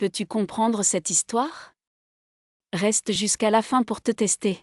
Peux-tu comprendre cette histoire? Reste jusqu'à la fin pour te tester.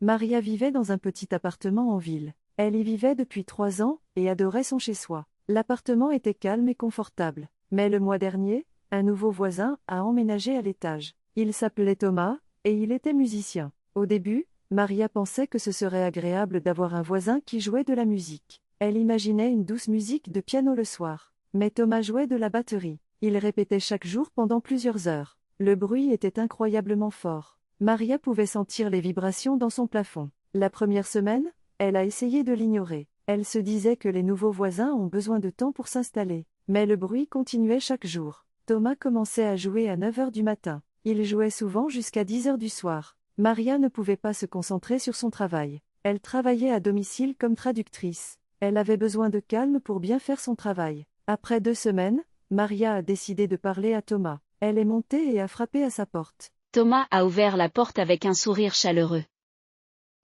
Maria vivait dans un petit appartement en ville. Elle y vivait depuis 3 ans et adorait son chez-soi. L'appartement était calme et confortable. Mais le mois dernier, un nouveau voisin a emménagé à l'étage. Il s'appelait Thomas, et il était musicien. Au début, Maria pensait que ce serait agréable d'avoir un voisin qui jouait de la musique. Elle imaginait une douce musique de piano le soir. Mais Thomas jouait de la batterie. Il répétait chaque jour pendant plusieurs heures. Le bruit était incroyablement fort. Maria pouvait sentir les vibrations dans son plafond. La première semaine, elle a essayé de l'ignorer. Elle se disait que les nouveaux voisins ont besoin de temps pour s'installer. Mais le bruit continuait chaque jour. Thomas commençait à jouer à 9 heures du matin. Il jouait souvent jusqu'à 10 heures du soir. Maria ne pouvait pas se concentrer sur son travail. Elle travaillait à domicile comme traductrice. Elle avait besoin de calme pour bien faire son travail. Après 2 semaines, Maria a décidé de parler à Thomas. Elle est montée et a frappé à sa porte. Thomas a ouvert la porte avec un sourire chaleureux.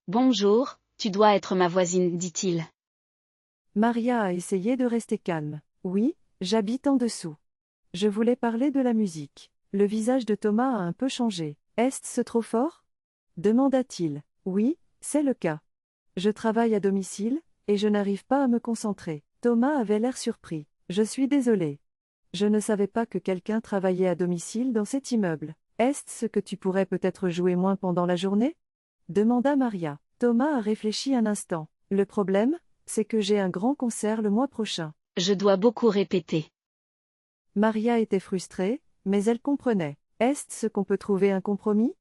Bonjour, tu dois être ma voisine, dit-il. Maria a essayé de rester calme. Oui, j'habite en dessous. Je voulais parler de la musique. Le visage de Thomas a un peu changé. Est-ce trop fort? Demanda-t-il. Oui, c'est le cas. Je travaille à domicile, et je n'arrive pas à me concentrer. Thomas avait l'air surpris. Je suis désolé. Je ne savais pas que quelqu'un travaillait à domicile dans cet immeuble. Est-ce que tu pourrais peut-être jouer moins pendant la journée? Demanda Maria. Thomas a réfléchi un instant. Le problème, c'est que j'ai un grand concert le mois prochain. Je dois beaucoup répéter. Maria était frustrée, mais elle comprenait. Est-ce qu'on peut trouver un compromis?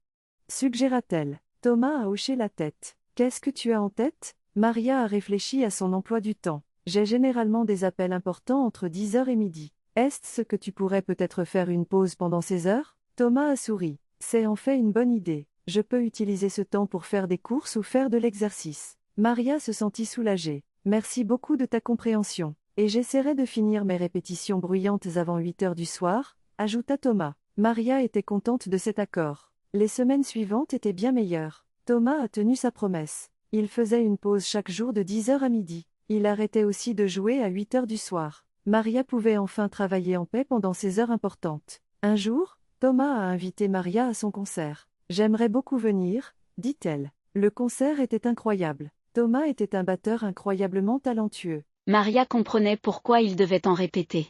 Suggéra-t-elle. Thomas a hoché la tête. Qu'est-ce que tu as en tête? Maria a réfléchi à son emploi du temps. J'ai généralement des appels importants entre 10 heures et midi. Est-ce que tu pourrais peut-être faire une pause pendant ces heures? Thomas a souri. C'est en fait une bonne idée. Je peux utiliser ce temps pour faire des courses ou faire de l'exercice. Maria se sentit soulagée. Merci beaucoup de ta compréhension. Et j'essaierai de finir mes répétitions bruyantes avant 8 heures du soir, ajouta Thomas. Maria était contente de cet accord. Les semaines suivantes étaient bien meilleures. Thomas a tenu sa promesse. Il faisait une pause chaque jour de 10 heures à midi. Il arrêtait aussi de jouer à 8 heures du soir. Maria pouvait enfin travailler en paix pendant ces heures importantes. Un jour, Thomas a invité Maria à son concert. J'aimerais beaucoup venir, dit-elle. Le concert était incroyable. Thomas était un batteur incroyablement talentueux. Maria comprenait pourquoi il devait en répéter.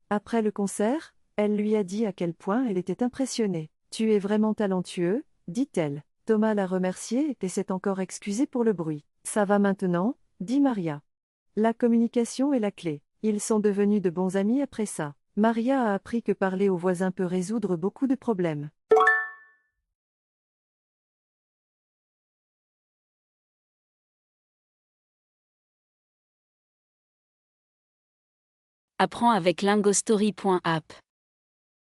Après le concert, elle lui a dit à quel point elle était impressionnée. Tu es vraiment talentueux, dit-elle. Thomas l'a remercié et s'est encore excusé pour le bruit. Ça va maintenant, dit Maria. La communication est la clé. Ils sont devenus de bons amis après ça. Maria a appris que parler aux voisins peut résoudre beaucoup de problèmes. Apprends avec lingostory.app.